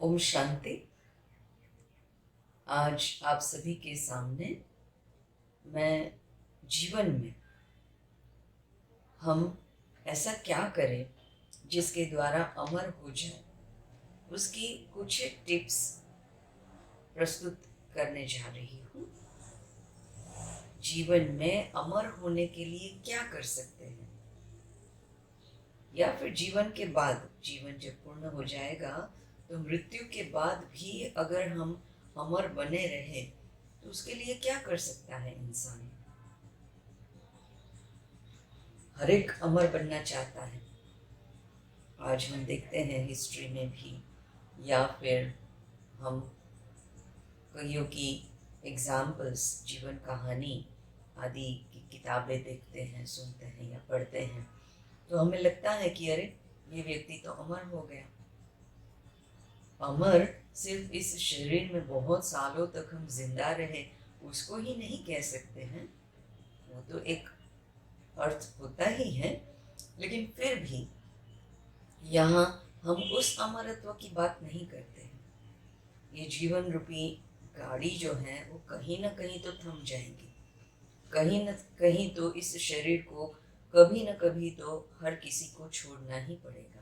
ओम शांति। आज आप सभी के सामने मैं जीवन में हम ऐसा क्या करें जिसके द्वारा अमर हो जाए, उसकी कुछ टिप्स प्रस्तुत करने जा रही हूँ। जीवन में अमर होने के लिए क्या कर सकते हैं, या फिर जीवन के बाद, जीवन जब पूर्ण हो जाएगा तो मृत्यु के बाद भी अगर हम अमर बने रहे तो उसके लिए क्या कर सकता है इंसान। हर एक अमर बनना चाहता है। आज हम देखते हैं हिस्ट्री में भी, या फिर हम कईयों की एग्जाम्पल्स, जीवन कहानी आदि की किताबें देखते हैं, सुनते हैं या पढ़ते हैं, तो हमें लगता है कि अरे ये व्यक्ति तो अमर हो गया। अमर सिर्फ इस शरीर में बहुत सालों तक हम जिंदा रहे उसको ही नहीं कह सकते हैं। वो तो एक अर्थ होता ही है, लेकिन फिर भी यहाँ हम उस अमरत्व की बात नहीं करते हैं। ये जीवन रूपी गाड़ी जो है वो कहीं ना कहीं तो थम जाएगी, कहीं न कहीं तो इस शरीर को कभी न कभी तो हर किसी को छोड़ना ही पड़ेगा।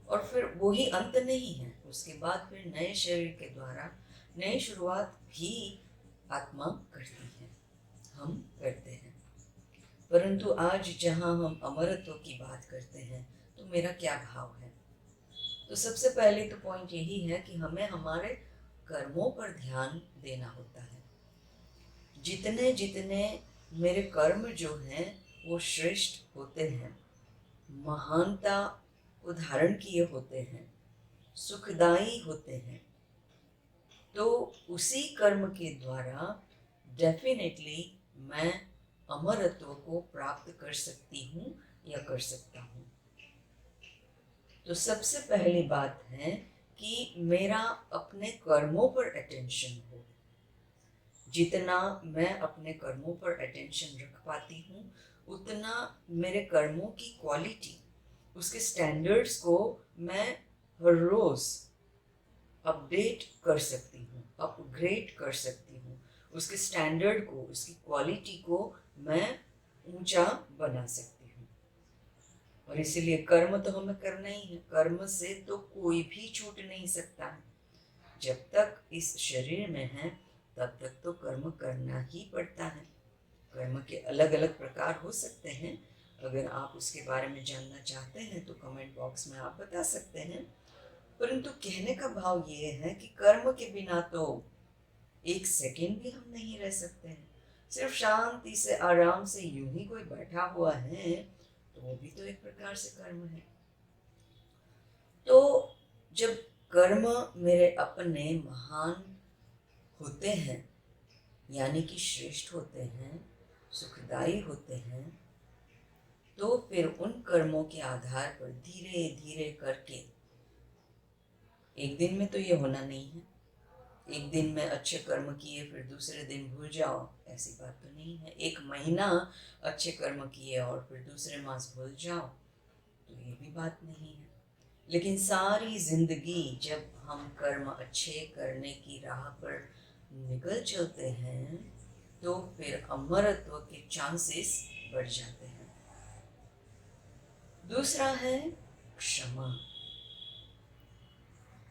और फिर वही अंत नहीं है, उसके बाद फिर नए शरीर के द्वारा नई शुरुआत भी आत्मा करती है, हम करते हैं। परंतु आज जहाँ हम अमरत्व की बात करते हैं तो मेरा क्या भाव है। तो सबसे पहले तो पॉइंट यही है कि हमें हमारे कर्मों पर ध्यान देना होता है। जितने जितने मेरे कर्म जो हैं वो श्रेष्ठ होते हैं, महानता को धारण किए होते हैं, सुखदायी होते हैं, तो उसी कर्म के द्वारा डेफिनेटली मैं अमरत्व को प्राप्त कर सकती हूँ या कर सकता हूँ। तो सबसे पहली बात है कि मेरा अपने कर्मों पर अटेंशन हो। जितना मैं अपने कर्मों पर अटेंशन रख पाती हूँ उतना मेरे कर्मों की क्वालिटी, उसके स्टैंडर्ड्स को मैं हर रोज अपडेट कर सकती हूँ, अपग्रेड कर सकती हूँ। उसके स्टैंडर्ड को, उसकी क्वालिटी को मैं ऊंचा बना सकती हूँ। और इसीलिए कर्म तो हमें करना ही है। कर्म से तो कोई भी छूट नहीं सकता है। जब तक इस शरीर में है तब तक तो कर्म करना ही पड़ता है। कर्म के अलग अलग प्रकार हो सकते हैं। अगर आप उसके बारे में जानना चाहते हैं तो कमेंट बॉक्स में आप बता सकते हैं। परंतु कहने का भाव ये है कि कर्म के बिना तो एक सेकंड भी हम नहीं रह सकते हैं। सिर्फ शांति से आराम से यूं ही कोई बैठा हुआ है तो वो भी तो एक प्रकार से कर्म है। तो जब कर्म मेरे अपने महान होते हैं, यानी कि श्रेष्ठ होते हैं, सुखदायी होते हैं, तो फिर उन कर्मों के आधार पर धीरे धीरे करके, एक दिन में तो ये होना नहीं है। एक दिन में अच्छे कर्म किए फिर दूसरे दिन भूल जाओ, ऐसी बात तो नहीं है। एक महीना अच्छे कर्म किए और फिर दूसरे मास भूल जाओ, तो ये भी बात नहीं है। लेकिन सारी जिंदगी जब हम कर्म अच्छे करने की राह पर निकल चलते हैं तो फिर अमरत्व के चांसेस बढ़ जाते हैं। दूसरा है क्षमा।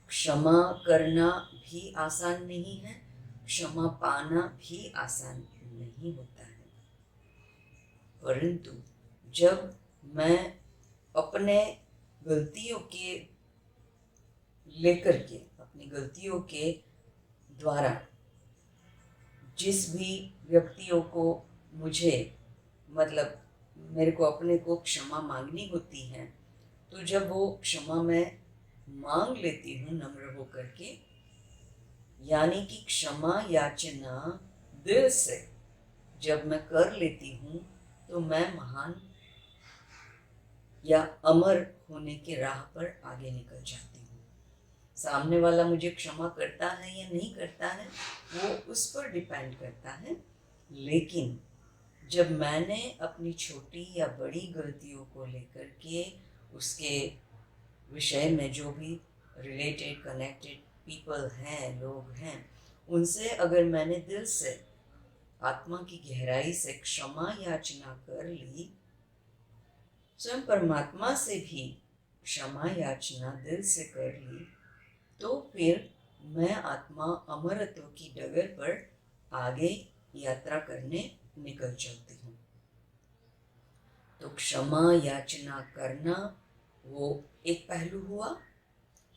क्षमा करना भी आसान नहीं है, क्षमा पाना भी आसान नहीं होता है। परंतु जब मैं अपने गलतियों के लेकर के, अपनी गलतियों के द्वारा जिस भी व्यक्तियों को मुझे, मतलब मेरे को अपने को क्षमा मांगनी होती है, तो जब वो क्षमा मैं मांग लेती हूँ नम्र होकर के, यानी कि क्षमा याचना दिल से जब मैं कर लेती हूँ तो मैं महान या अमर होने के राह पर आगे निकल जाती हूँ। सामने वाला मुझे क्षमा करता है या नहीं करता है वो उस पर डिपेंड करता है, लेकिन जब मैंने अपनी छोटी या बड़ी गलतियों को लेकर के उसके विषय में जो भी रिलेटेड कनेक्टेड पीपल हैं, लोग हैं, उनसे अगर मैंने दिल से आत्मा की गहराई से क्षमा याचना कर ली, स्वयं परमात्मा से भी क्षमा याचना दिल से कर ली, तो फिर मैं आत्मा अमरत्व की डगर पर आगे यात्रा करने निकल चलती हूँ। तो क्षमा याचना करना वो एक पहलू हुआ।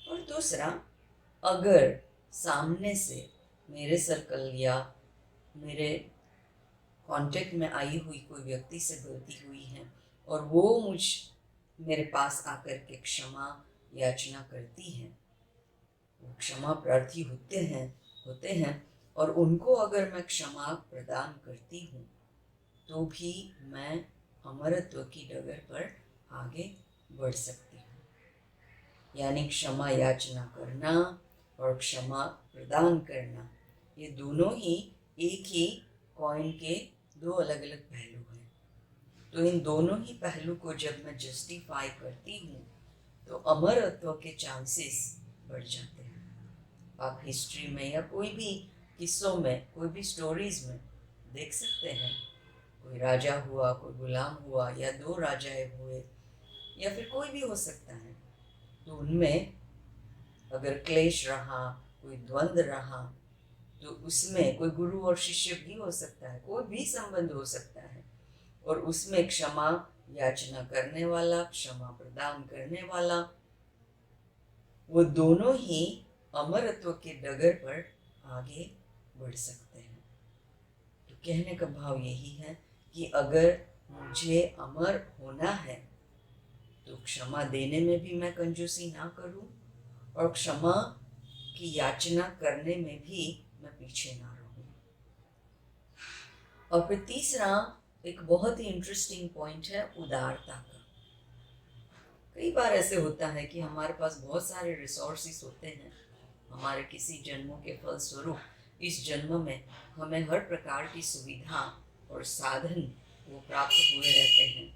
और दूसरा, अगर सामने से मेरे सर्कल या मेरे कांटेक्ट में आई हुई कोई व्यक्ति से गलती हुई है और वो मेरे पास आकर के क्षमा याचना करती हैं, वो क्षमा प्रार्थी होते हैं और उनको अगर मैं क्षमा प्रदान करती हूँ, तो भी मैं अमरत्व की डगर पर आगे बढ़ सकती हूँ। यानी क्षमा याचना करना और क्षमा प्रदान करना, ये दोनों ही एक ही कॉइन के दो अलग अलग पहलू हैं। तो इन दोनों ही पहलू को जब मैं जस्टिफाई करती हूँ, तो अमरत्व के चांसेस बढ़ जाते हैं। आप हिस्ट्री में या कोई भी किस्सों में, कोई भी स्टोरीज में देख सकते हैं, कोई राजा हुआ, कोई गुलाम हुआ, या दो राजाएं हुए, या फिर कोई भी हो सकता है। तो उनमें अगर क्लेश रहा, कोई द्वंद्व रहा, तो उसमें कोई गुरु और शिष्य भी हो सकता है, कोई भी संबंध हो सकता है, और उसमें क्षमा याचना करने वाला, क्षमा प्रदान करने वाला, वो दोनों ही अमरत्व के डगर पर आगे बढ़ सकते हैं। तो कहने का भाव यही है कि अगर मुझे अमर होना है, तो क्षमा देने में भी मैं कंजूसी ना करूं, और क्षमा की याचना करने में भी मैं पीछे ना रहूं। और फिर तीसरा एक बहुत ही इंटरेस्टिंग पॉइंट है उदारता का। कई बार ऐसे होता है कि हमारे पास बहुत सारे रिसोर्सेस होते हैं, हमारे किसी जन्मों के फलस्वरूप इस जन्म में हमें हर प्रकार की सुविधा और साधन वो प्राप्त हुए रहते हैं,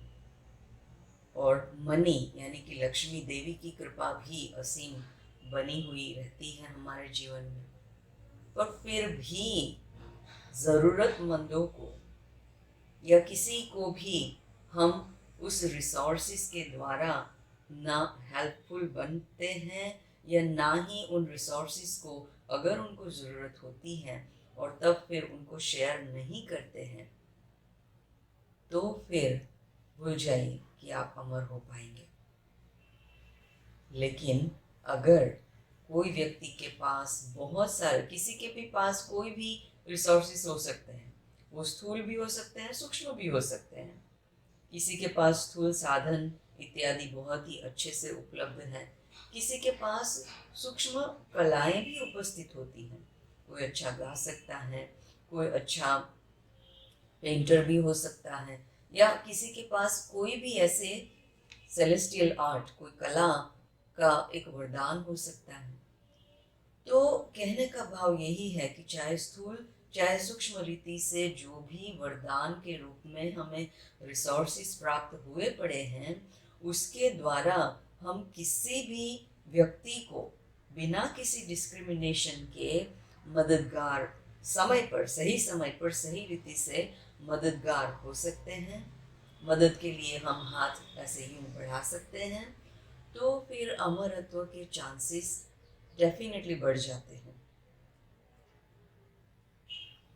और मनी यानी कि लक्ष्मी देवी की कृपा भी असीम बनी हुई रहती है हमारे जीवन में। पर फिर भी ज़रूरतमंदों को या किसी को भी हम उस रिसोर्सेस के द्वारा ना हेल्पफुल बनते हैं, या ना ही उन रिसोर्सेस को अगर उनको ज़रूरत होती है और तब फिर उनको शेयर नहीं करते हैं, तो फिर भूल जाइए कि आप अमर हो पाएंगे। लेकिन अगर कोई व्यक्ति के पास बहुत सारे, किसी के भी पास कोई भी रिसोर्सेस हो सकते हैं, वो स्थूल भी हो सकते हैं, सूक्ष्म भी हो सकते हैं। किसी के पास स्थूल साधन इत्यादि बहुत ही अच्छे से उपलब्ध है, किसी के पास सूक्ष्म कलाएं भी उपस्थित होती हैं। कोई अच्छा गा सकता है, कोई अच्छा पेंटर भी हो सकता है, या किसी के पास कोई भी ऐसे सेलेस्टियल आर्ट, कोई कला का एक वरदान हो सकता है। तो कहने का भाव यही है कि चाहे स्थूल चाहे सूक्ष्म रीति से जो भी वरदान के रूप में हमें रिसोर्सेस प्राप्त हुए पड़े हैं, उसके द्वारा हम किसी भी व्यक्ति को बिना किसी डिस्क्रिमिनेशन के मददगार, समय पर सही रीति से मददगार हो सकते हैं। मदद के लिए हम हाथ ऐसे यूं बढ़ा सकते हैं, तो फिर अमरत्व के चांसेस डेफिनेटली बढ़ जाते हैं।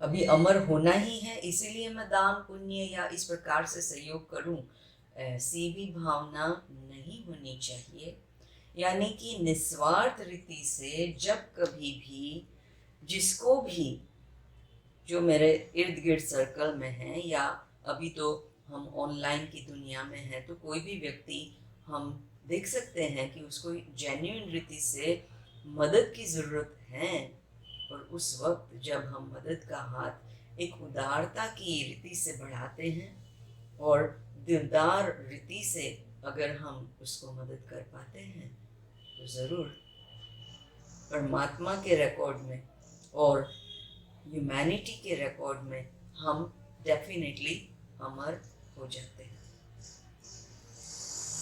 अभी अमर होना ही है, इसीलिए मैं दान पुण्य या इस प्रकार से सहयोग करूं, ऐसी भी भावना नहीं होनी चाहिए। यानी कि निस्वार्थ रीति से जब कभी भी जिसको भी, जो मेरे इर्द गिर्द सर्कल में है, या अभी तो हम ऑनलाइन की दुनिया में हैं, तो कोई भी व्यक्ति हम देख सकते हैं कि उसको जेन्युइन रीति से मदद की ज़रूरत है, और उस वक्त जब हम मदद का हाथ एक उदारता की रीति से बढ़ाते हैं और दिलदार रीति से अगर हम उसको मदद कर पाते हैं, तो ज़रूर परमात्मा के रिकॉर्ड में और ह्यूमैनिटी के रिकॉर्ड में हम डेफिनेटली अमर हो जाते हैं।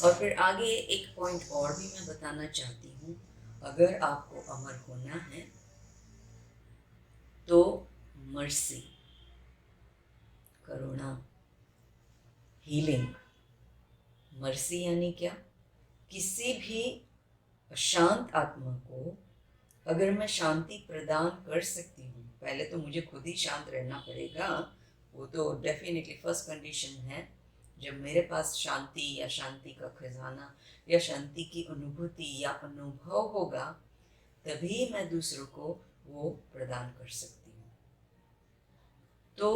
और फिर आगे एक पॉइंट और भी मैं बताना चाहती हूँ, अगर आपको अमर होना है तो मर्सी, करुणा, हीलिंग। मर्सी यानी क्या? किसी भी अशांत आत्मा को अगर मैं शांति प्रदान कर सकती हूँ, पहले तो मुझे खुद ही शांत रहना पड़ेगा, वो तो डेफिनेटली फर्स्ट कंडीशन है। जब मेरे पास शांति या शांति का खजाना या शांति की अनुभूति या अनुभव होगा, तभी मैं दूसरों को वो प्रदान कर सकती हूँ। तो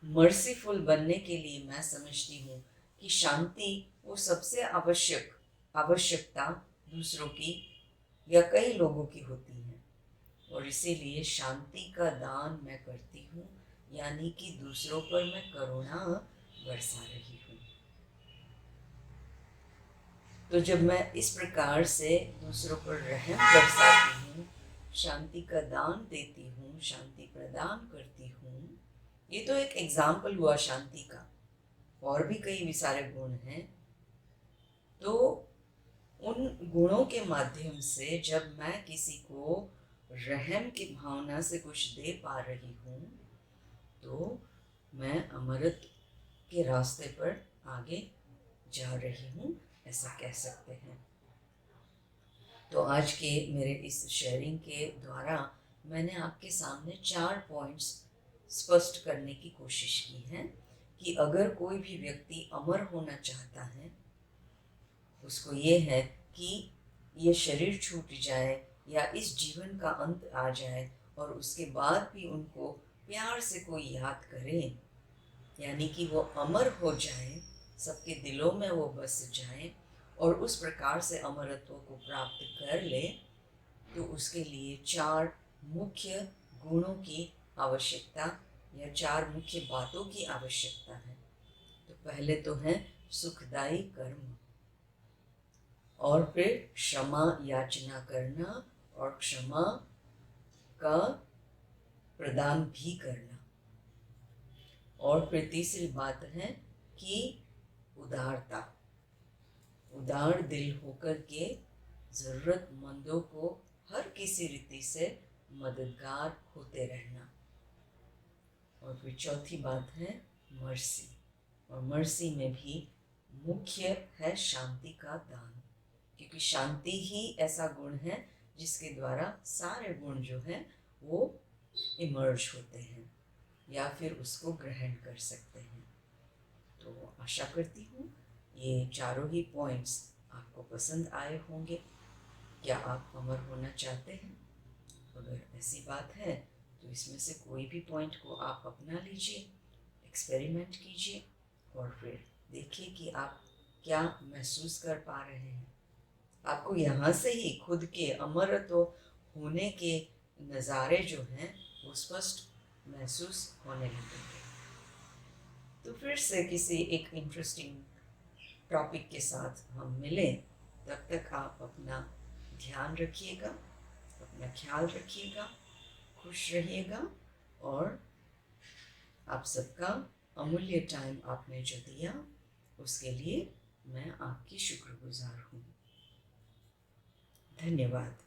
मर्सीफुल बनने के लिए मैं समझती हूँ कि शांति वो सबसे आवश्यकता दूसरों की या कई लोगों की होती है, और इसीलिए शांति का दान मैं करती हूँ, यानी कि दूसरों पर मैं करुणा बरसा रही हूँ। तो जब मैं इस प्रकार से दूसरों पर रहम बरसाती हूँ, शांति का दान देती हूँ, शांति प्रदान करती हूँ, ये तो एक एग्जाम्पल हुआ शांति का, और भी कई सारे गुण हैं। तो उन गुणों के माध्यम से जब मैं किसी को रहम की भावना से कुछ दे पा रही हूँ, तो मैं अमृत के रास्ते पर आगे जा रही हूँ, ऐसा कह सकते हैं। तो आज के मेरे इस शेयरिंग के द्वारा मैंने आपके सामने 4 पॉइंट्स स्पष्ट करने की कोशिश की है कि अगर कोई भी व्यक्ति अमर होना चाहता है, उसको ये है कि ये शरीर छूट जाए या इस जीवन का अंत आ जाए और उसके बाद भी उनको प्यार से कोई याद करे, यानी कि वो अमर हो जाए, सबके दिलों में वो बस जाए और उस प्रकार से अमरत्व को प्राप्त कर ले, तो उसके लिए 4 मुख्य गुणों की आवश्यकता या 4 मुख्य बातों की आवश्यकता है। तो पहले तो है सुखदायी कर्म, और फिर क्षमा याचना करना और क्षमा का प्रदान भी करना, और फिर तीसरी बात है कि उदारता, उदार दिल होकर के जरूरतमंदों को हर किसी रीति से मददगार होते रहना, और फिर चौथी बात है मर्सी, और मर्सी में भी मुख्य है शांति का दान, क्योंकि शांति ही ऐसा गुण है जिसके द्वारा सारे गुण जो हैं वो इमर्ज होते हैं या फिर उसको ग्रहण कर सकते हैं। तो आशा करती हूँ ये चारों ही पॉइंट्स आपको पसंद आए होंगे। क्या आप अमर होना चाहते हैं? अगर ऐसी बात है तो इसमें से कोई भी पॉइंट को आप अपना लीजिए, एक्सपेरिमेंट कीजिए और फिर देखिए कि आप क्या महसूस कर पा रहे हैं। आपको यहाँ से ही खुद के अमरत्व होने के नज़ारे जो हैं वो स्पष्ट महसूस होने लगेंगे। तो फिर से किसी एक इंटरेस्टिंग टॉपिक के साथ हम मिलें, तब तक आप अपना ध्यान रखिएगा, अपना ख्याल रखिएगा, खुश रहिएगा, और आप सबका अमूल्य टाइम आपने जो दिया उसके लिए मैं आपकी शुक्रगुजार हूँ। धन्यवाद।